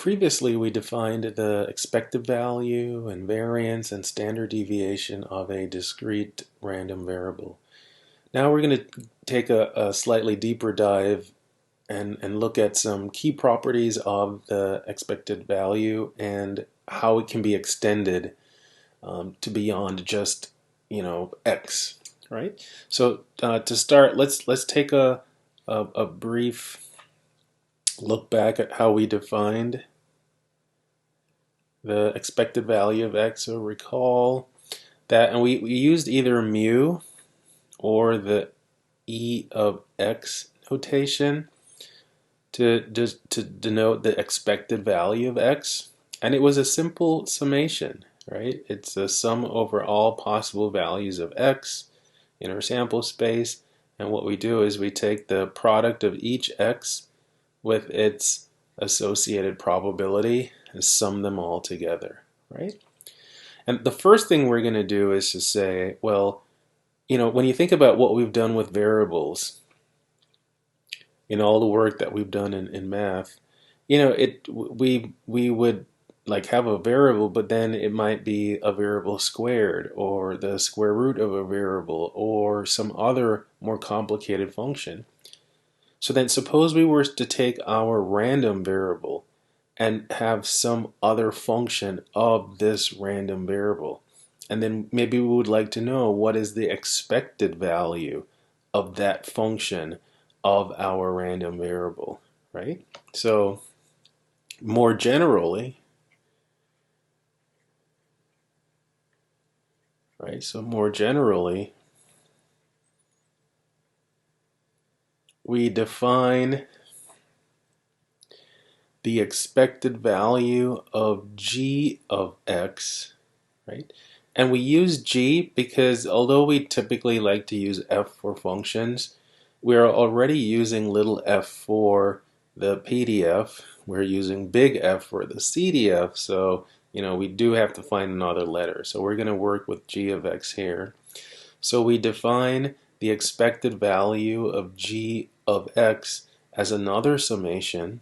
Previously, we defined the expected value and variance and standard deviation of a discrete random variable. Now we're going to take a slightly deeper dive and look at some key properties of the expected value and how it can be extended to beyond just, x, right? So to start, let's take a brief look back at how we defined the expected value of x. So recall that, and we used either mu or the e of x notation to denote the expected value of x, and it was a simple summation, right? It's a sum over all possible values of x in our sample space, and what we do is we take the product of each x with its associated probability and sum them all together, right? And the first thing we're going to do is to say, well, when you think about what we've done with variables in all the work that we've done in math, we would like have a variable, but then it might be a variable squared or the square root of a variable or some other more complicated function. So then suppose we were to take our random variable and have some other function of this random variable. And then maybe we would like to know what is the expected value of that function of our random variable, right? So more generally, we define the expected value of g of x, right? And we use g because although we typically like to use f for functions, we're already using little f for the PDF. We're using big F for the CDF, so we do have to find another letter. So we're going to work with g of x here. So we define the expected value of g of x as another summation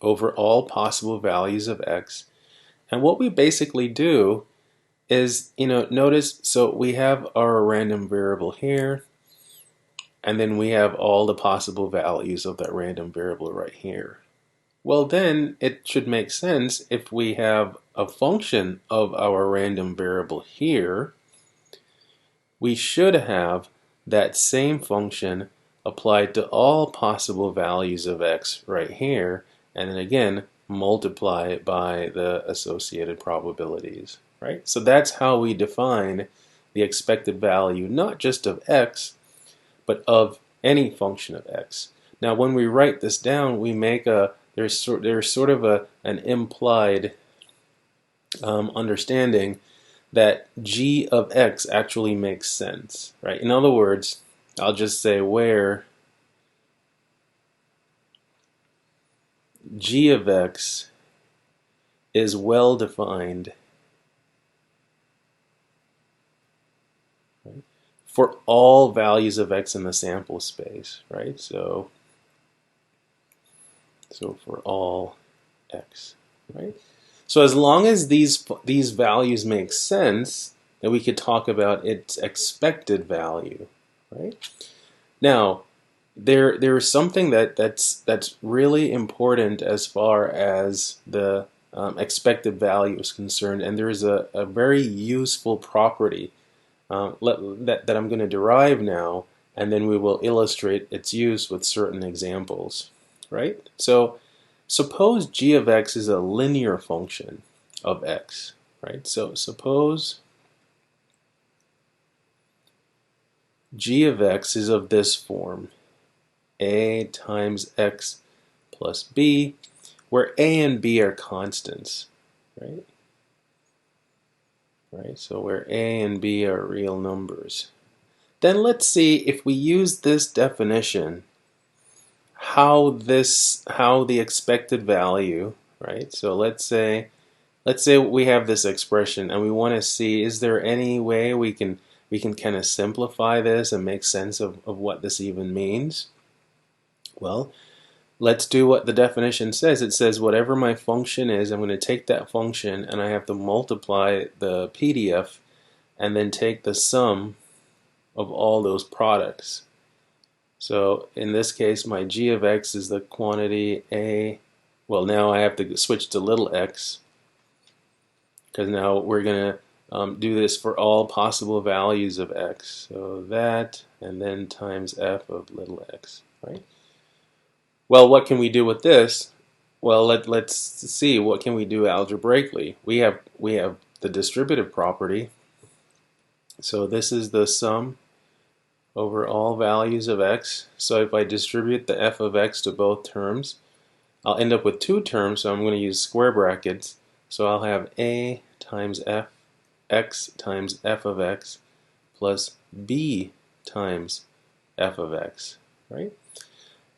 over all possible values of x. And what we basically do is, notice, so we have our random variable here, and then we have all the possible values of that random variable right here. Well, then it should make sense if we have a function of our random variable here, we should have that same function applied to all possible values of x right here, and then again multiply it by the associated probabilities, right? So that's how we define the expected value, not just of x, but of any function of x. Now when we write this down, we make there's sort of an implied understanding that g of x actually makes sense, right? In other words, I'll just say where g of x is well defined for all values of x in the sample space, right? So for all x, right? So as long as these values make sense, then we could talk about its expected value, right? Now, there's something that's really important as far as the expected value is concerned, and there's a very useful property that I'm going to derive now, and then we will illustrate its use with certain examples, right? So suppose g of x is a linear function of x, right? So suppose g of x is of this form, a times x plus b, where a and b are constants, right? So where a and b are real numbers. Then let's see if we use this definition, how the expected value, right? So let's say we have this expression and we want to see, is there any way we can kind of simplify this and make sense of what this even means? Well, let's do what the definition says. It says whatever my function is, I'm going to take that function and I have to multiply the PDF and then take the sum of all those products. So in this case, my g of x is the quantity a. Well, now I have to switch to little x because now we're going to do this for all possible values of x. So that, and then times f of little x, right? Well, what can we do with this? Well, let's see, what can we do algebraically? We have the distributive property. So this is the sum over all values of x. So if I distribute the f of x to both terms, I'll end up with two terms, so I'm going to use square brackets. So I'll have a times f x times f of x plus b times f of x, right?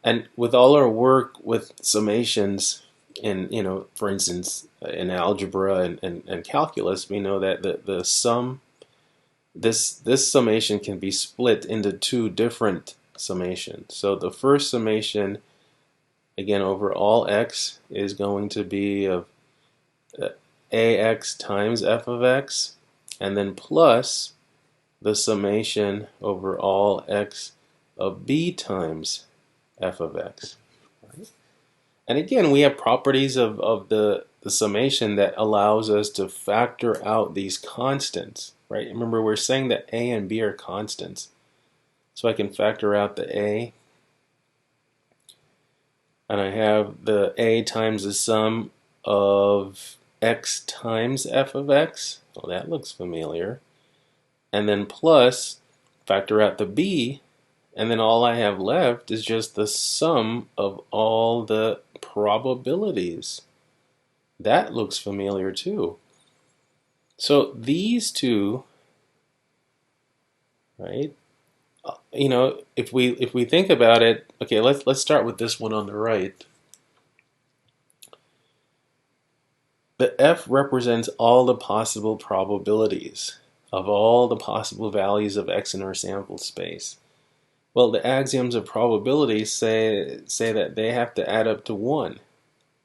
And with all our work with summations in, for instance, in algebra and calculus, we know that the sum, this summation can be split into two different summations. So the first summation, again, over all x is going to be of ax times f of x, and then plus the summation over all x of b times f of x. Right? And again, we have properties of the summation that allows us to factor out these constants. Right? Remember, we're saying that a and b are constants. So I can factor out the a, and I have the a times the sum of x times f of x. Well, that looks familiar. And then plus, factor out the b, and then all I have left is just the sum of all the probabilities. That looks familiar too. So these two, right? If we think about it, okay, let's start with this one on the right. The f represents all the possible probabilities of all the possible values of x in our sample space. Well, the axioms of probability say that they have to add up to 1.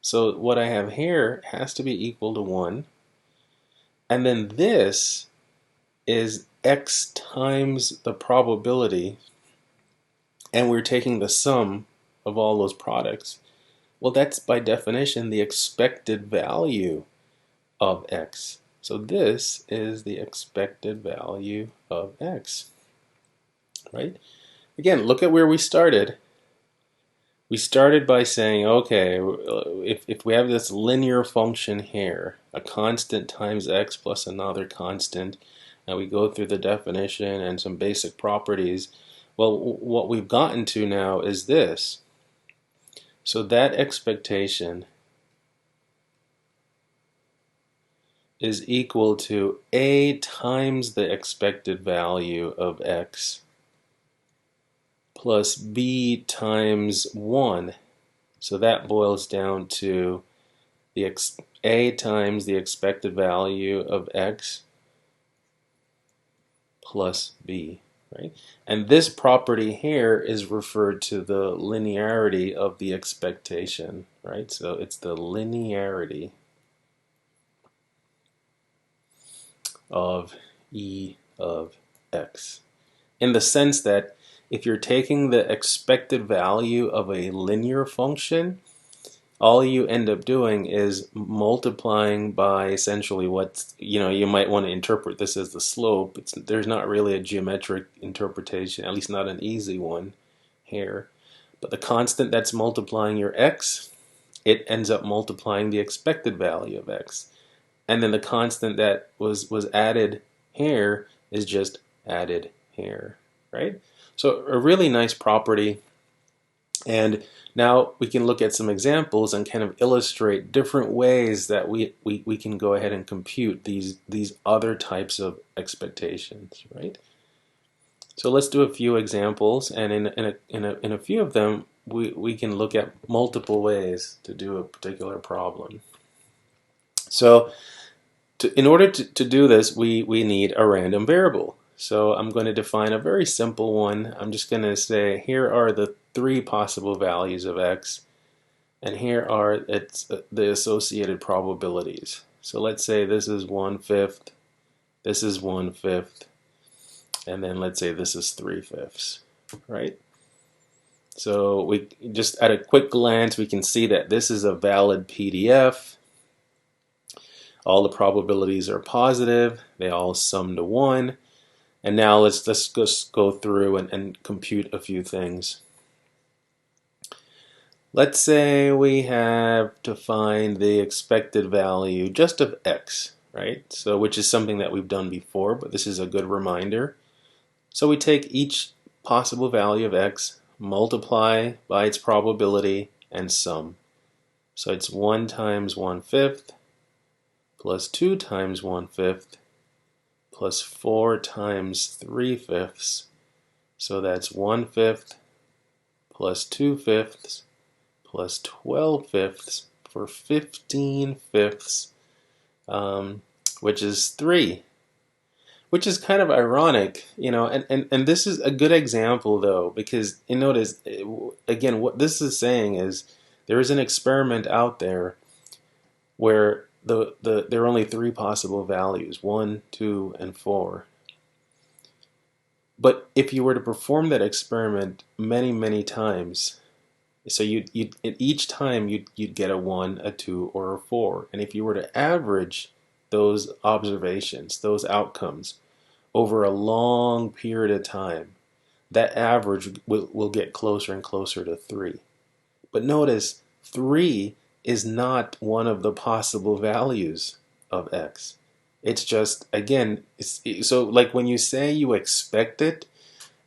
So what I have here has to be equal to 1. And then this is x times the probability, and we're taking the sum of all those products. Well, that's by definition the expected value of x. So this is the expected value of x, right? Again, look at where we started. We started by saying, okay, if we have this linear function here, a constant times x plus another constant, and we go through the definition and some basic properties, well, what we've gotten to now is this. So that expectation is equal to a times the expected value of x plus b times 1. So that boils down to the a times the expected value of x plus b, right? And this property here is referred to the linearity of the expectation, right? So it's the linearity of e of x, in the sense that if you're taking the expected value of a linear function, all you end up doing is multiplying by essentially what's, you might want to interpret this as the slope. There's not really a geometric interpretation, at least not an easy one here. But the constant that's multiplying your x, it ends up multiplying the expected value of x. And then the constant that was added here is just added here, right? So a really nice property. And now we can look at some examples and kind of illustrate different ways that we can go ahead and compute these other types of expectations, right? So let's do a few examples, and in a few of them we can look at multiple ways to do a particular problem. So in order to do this, we need a random variable. So I'm going to define a very simple one. I'm just going to say here are the 3 possible values of x, And here are the associated probabilities. So let's say this is 1/5, this is 1/5, and then let's say this is 3/5, right? So we just at a quick glance we can see that this is a valid PDF. All the probabilities are positive. They all sum to 1. And now let's just go through and compute a few things. Let's say we have to find the expected value just of x, right? So which is something that we've done before, but this is a good reminder. So we take each possible value of x, multiply by its probability, and sum. So it's 1 times 1/5 plus 2 times 1/5 plus 4 times 3/5. So that's 1/5 plus 2/5 plus 12/5 for 15/5, which is 3. Which is kind of ironic, you know, and this is a good example though, because you notice, again, what this is saying is there is an experiment out there where there are only 3 possible values, 1, 2, and 4. But if you were to perform that experiment many times, so each time you'd get a 1, a 2, or a 4, and if you were to average those observations, those outcomes, over a long period of time, that average will get closer and closer to 3. But notice 3 is not one of the possible values of x. It's just, again, so like when you say you expect it,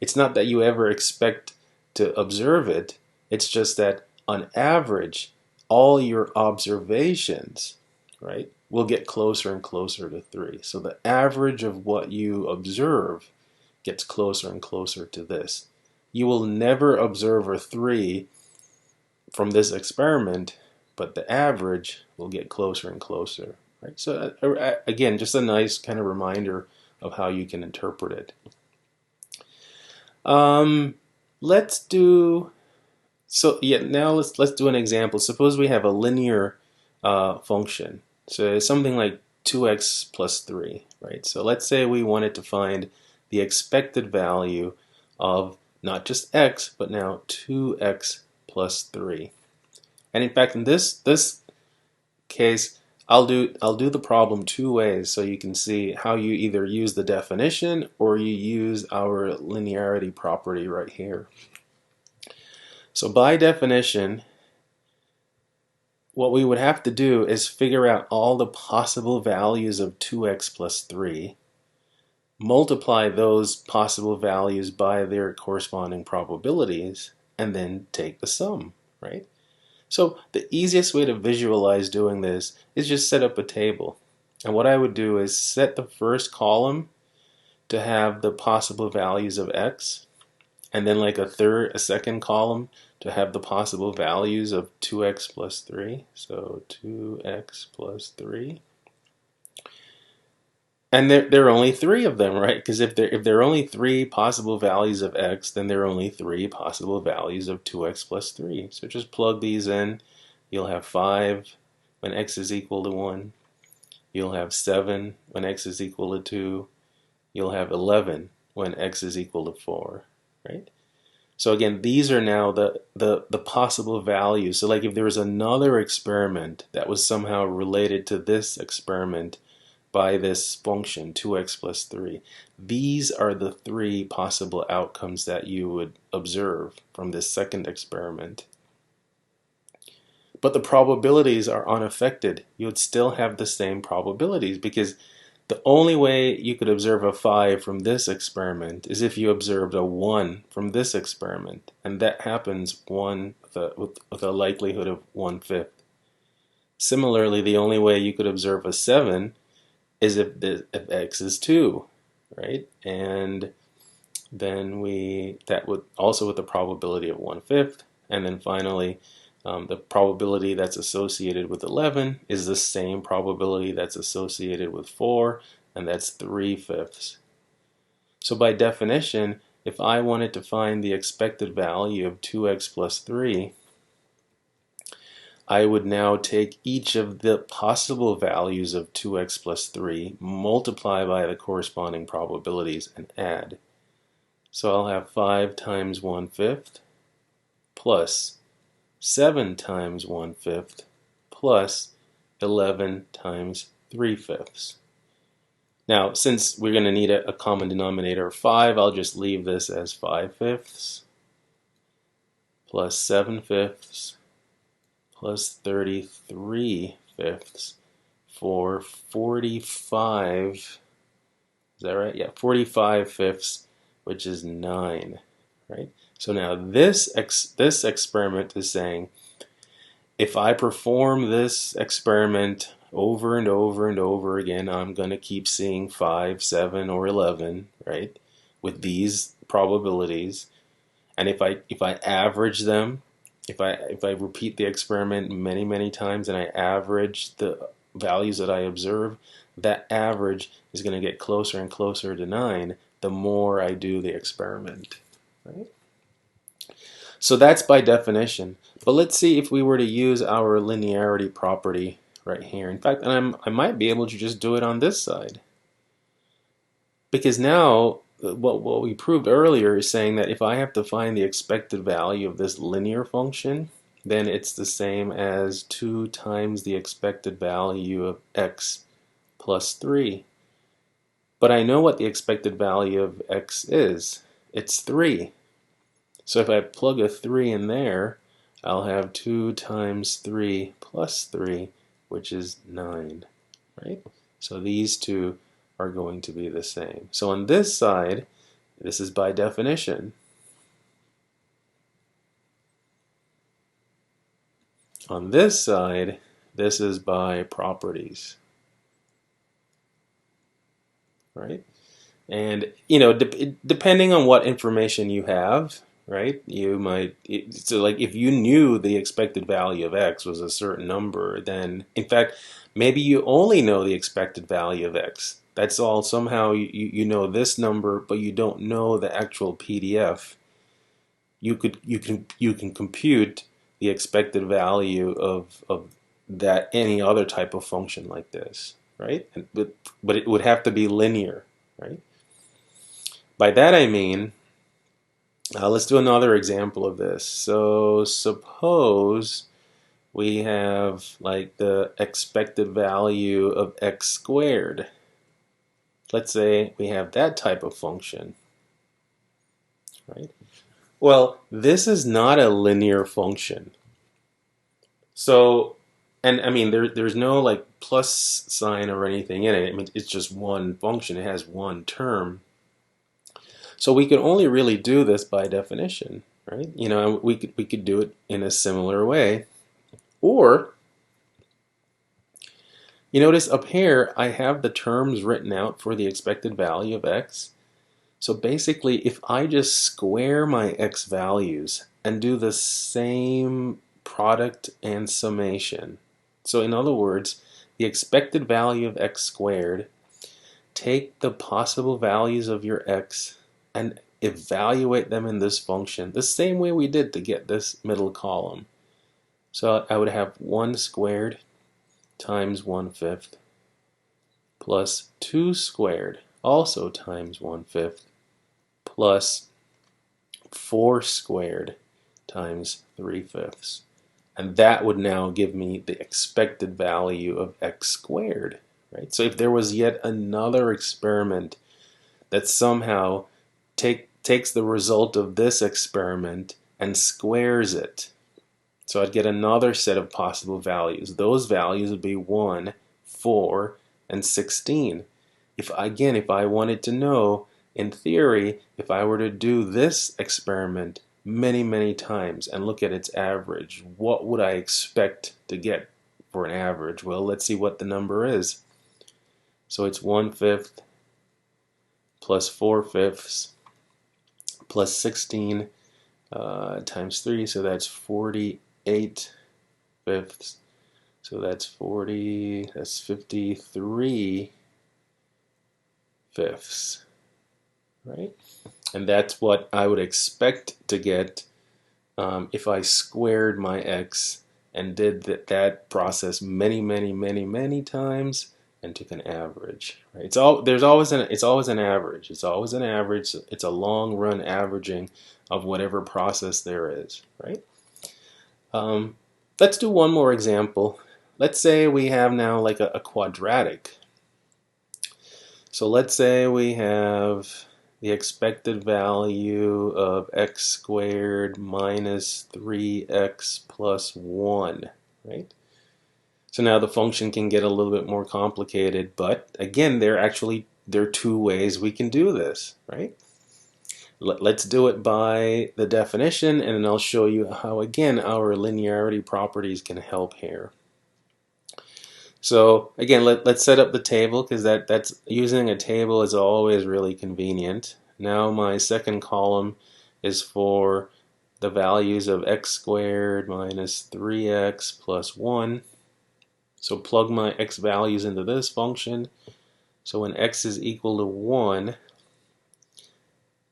it's not that you ever expect to observe it. It's just that on average, all your observations, right, will get closer and closer to 3. So the average of what you observe gets closer and closer to this. You will never observe a 3 from this experiment, but the average will get closer and closer. Right? So again, just a nice kind of reminder of how you can interpret it. Let's do now let's do an example. Suppose we have a linear function. So something like 2x plus 3, right? So let's say we wanted to find the expected value of not just x, but now 2x plus 3. And in fact, in this case, I'll do the problem 2 ways, so you can see how you either use the definition or you use our linearity property right here. So by definition, what we would have to do is figure out all the possible values of 2x plus 3, multiply those possible values by their corresponding probabilities, and then take the sum, right? So the easiest way to visualize doing this is just set up a table. And what I would do is set the first column to have the possible values of x, and then like a second column to have the possible values of 2x plus 3. So 2x plus 3. And there are only 3 of them, right? Because if there are only 3 possible values of x, then there are only 3 possible values of 2x plus 3. So just plug these in. You'll have 5 when x is equal to 1. You'll have 7 when x is equal to 2. You'll have 11 when x is equal to 4, right? So again, these are now the possible values. So like if there was another experiment that was somehow related to this experiment by this function, 2x plus 3, these are the 3 possible outcomes that you would observe from this second experiment. But the probabilities are unaffected. You would still have the same probabilities, because the only way you could observe a 5 from this experiment is if you observed a 1 from this experiment, and that happens with a likelihood of 1/5. Similarly, the only way you could observe a 7 is if x is 2, right? And then that would also with the probability of 1/5, and then finally the probability that's associated with 11 is the same probability that's associated with 4, and that's 3/5. So by definition, if I wanted to find the expected value of 2x plus 3, I would now take each of the possible values of 2x plus 3, multiply by the corresponding probabilities, and add. So I'll have 5 times 1/5 plus 7 times 1/5 plus 11 times 3/5. Now, since we're going to need a common denominator of 5, I'll just leave this as 5/5 plus 7/5 plus 33/5 for 45. Is that right? Yeah, 45/5, which is 9, right? So now this experiment is saying, if I perform this experiment over and over and over again, I'm going to keep seeing 5, 7, or 11, right, with these probabilities. And if I average them, if I repeat the experiment many times and I average the values that I observe, that average is going to get closer and closer to 9 the more I do the experiment, right? So that's by definition. But let's see if we were to use our linearity property right here. In fact, I might be able to just do it on this side. Because now, what we proved earlier is saying that if I have to find the expected value of this linear function, then it's the same as 2 times the expected value of x plus 3. But I know what the expected value of x is. It's 3. So if I plug a 3 in there, I'll have 2 times 3 plus 3, which is 9, right? So these two are going to be the same. So on this side, this is by definition. On this side, this is by properties, right? And, you know, depending on what information you have, right, you might, so like if you knew the expected value of x was a certain number, then, in fact, maybe you only know the expected value of x. That's all. Somehow you know this number, but you don't know the actual PDF. You can compute the expected value of that any other type of function like this, right? But it would have to be linear, right? By that I mean, let's do another example of this. So suppose we have like the expected value of x squared. Let's say we have that type of function, right? Well, this is not a linear function. So, and I mean, there's no like plus sign or anything in it. I mean, it's just one function. It has one term. So we could only really do this by definition, right? You know, we could do it in a similar way. Or, you notice up here, I have the terms written out for the expected value of x. So basically, if I just square my x values and do the same product and summation, so in other words, the expected value of x squared, take the possible values of your x and evaluate them in this function the same way we did to get this middle column. So I would have 1 squared times 1/5 plus 2 squared also times 1/5 plus 4 squared times 3/5. And that would now give me the expected value of x squared, right? So if there was yet another experiment that somehow takes the result of this experiment and squares it, so I'd get another set of possible values. Those values would be 1, 4, and 16. If I wanted to know, in theory, if I were to do this experiment many times and look at its average, what would I expect to get for an average? Well, let's see what the number is. So it's 1/5 plus 4/5 plus 16 times 3, so that's 48/5. So that's 53/5, right? And that's what I would expect to get if I squared my x and did that process many times and took an average. Right? It's always an average. It's always an average. It's a long run averaging of whatever process there is. Right? Um, let's do one more example. Let's say we have now like a quadratic. So let's say we have the expected value of x squared minus 3x plus 1, right? So now the function can get a little bit more complicated, but again, there are two ways we can do this, right? Let's do it by the definition, and then I'll show you how, again, our linearity properties can help here. So again, let's set up the table, because that's using a table is always really convenient. Now my second column is for the values of x squared minus 3x plus 1. So plug my x values into this function. So when x is equal to 1,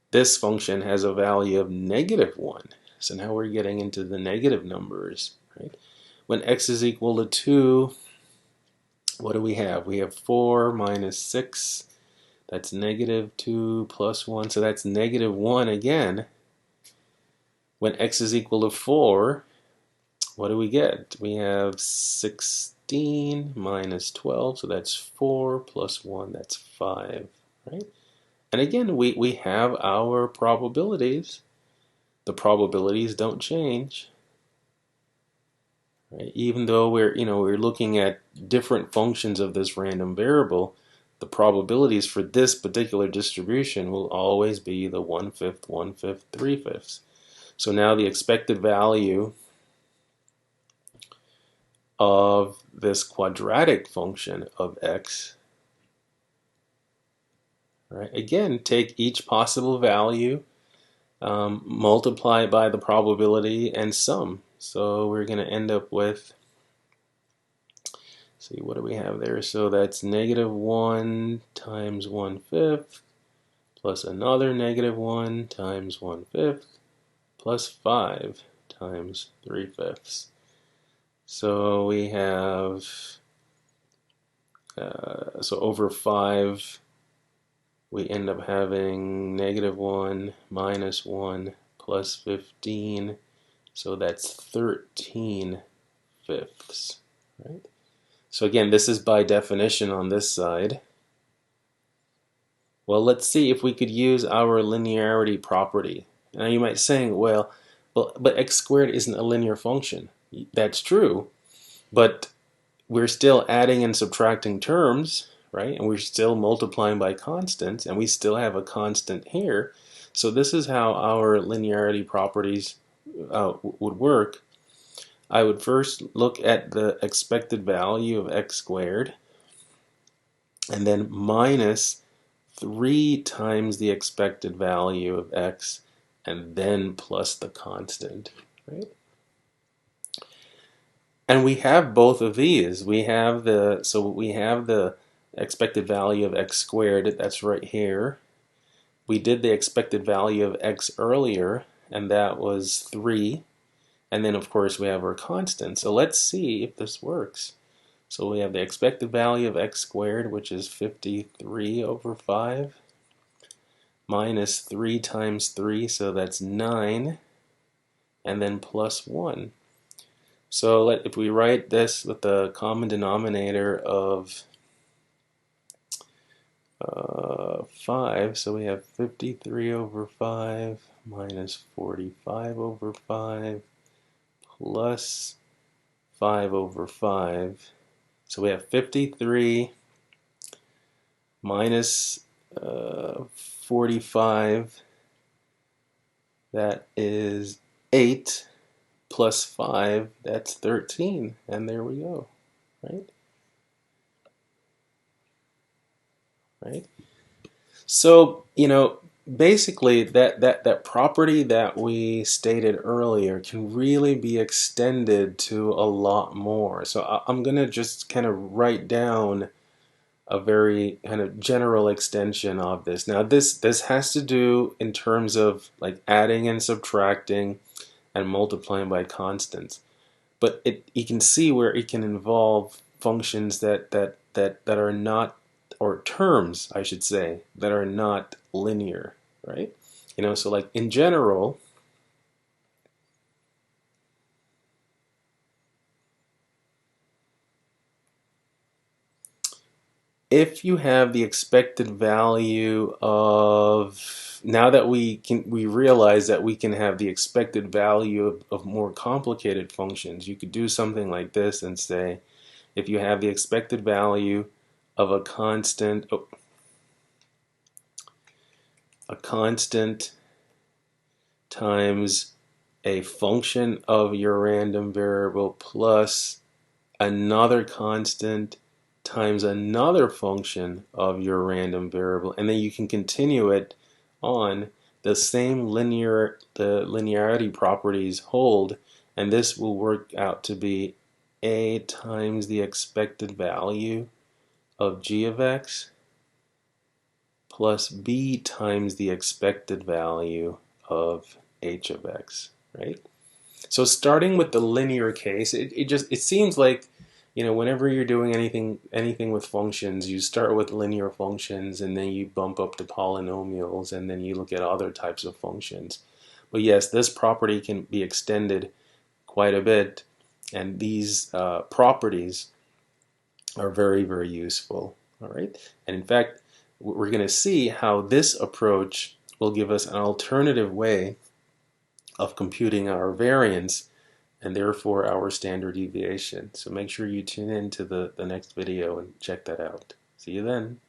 this function has a value of negative 1. So now we're getting into the negative numbers, right? When x is equal to 2, what do we have? We have 4 minus 6. That's negative 2 plus 1. So that's negative 1 again. When x is equal to 4, what do we get? We have 16 minus 12. So that's 4 plus 1. That's 5. Right? And again, we have our probabilities. The probabilities don't change. Right? Even though we're looking at different functions of this random variable, the probabilities for this particular distribution will always be the 1/5, 1/5, 3/5. So now the expected value of this quadratic function of x, right? Again, take each possible value, multiply it by the probability, and sum. So we're going to end up with, see, what do we have there? So that's negative 1 times 1/5 plus another negative 1 times 1/5 plus 5 times 3/5. So we have, so over 5, we end up having negative 1 minus 1 plus 15. So that's 13/5, right? So again, this is by definition on this side. Well, let's see if we could use our linearity property. Now you might say, well, but x squared isn't a linear function. That's true, but we're still adding and subtracting terms, right? And we're still multiplying by constants, and we still have a constant here. So this is how our linearity properties would work. I would first look at the expected value of x squared, and then minus 3 times the expected value of x, and then plus the constant, right? And we have both of these. We have the expected value of x squared, that's right here. We did the expected value of x earlier, and that was 3. And then of course we have our constant. So let's see if this works. So we have the expected value of x squared, which is 53 over 5, minus 3 times 3, so that's 9, and then plus 1. So if we write this with the common denominator of 5, so we have 53 over 5 minus 45 over 5 plus 5 over 5. So we have 53 minus 45, that is 8, plus 5, that's 13, and there we go, right? Right? So, basically that property that we stated earlier can really be extended to a lot more. So I'm going to just kind of write down a very kind of general extension of this. Now this has to do in terms of like adding and subtracting and multiplying by constants. but you can see where it can involve functions that are not, or terms I should say, that are not linear, right? So like in general, if you have the expected value of, now that we realize that we can have the expected value of more complicated functions, you could do something like this and say, if you have the expected value of a constant times a function of your random variable plus another constant times another function of your random variable, and then you can continue it on. The same linearity properties hold, and this will work out to be a times the expected value of g of x plus b times the expected value of h of x, right? So starting with the linear case, it seems like, whenever you're doing anything with functions, you start with linear functions and then you bump up to polynomials and then you look at other types of functions. But yes, this property can be extended quite a bit, and these properties are very, very useful. All right, and in fact, we're going to see how this approach will give us an alternative way of computing our variance and therefore our standard deviation. So make sure you tune in to the next video and check that out. See you then.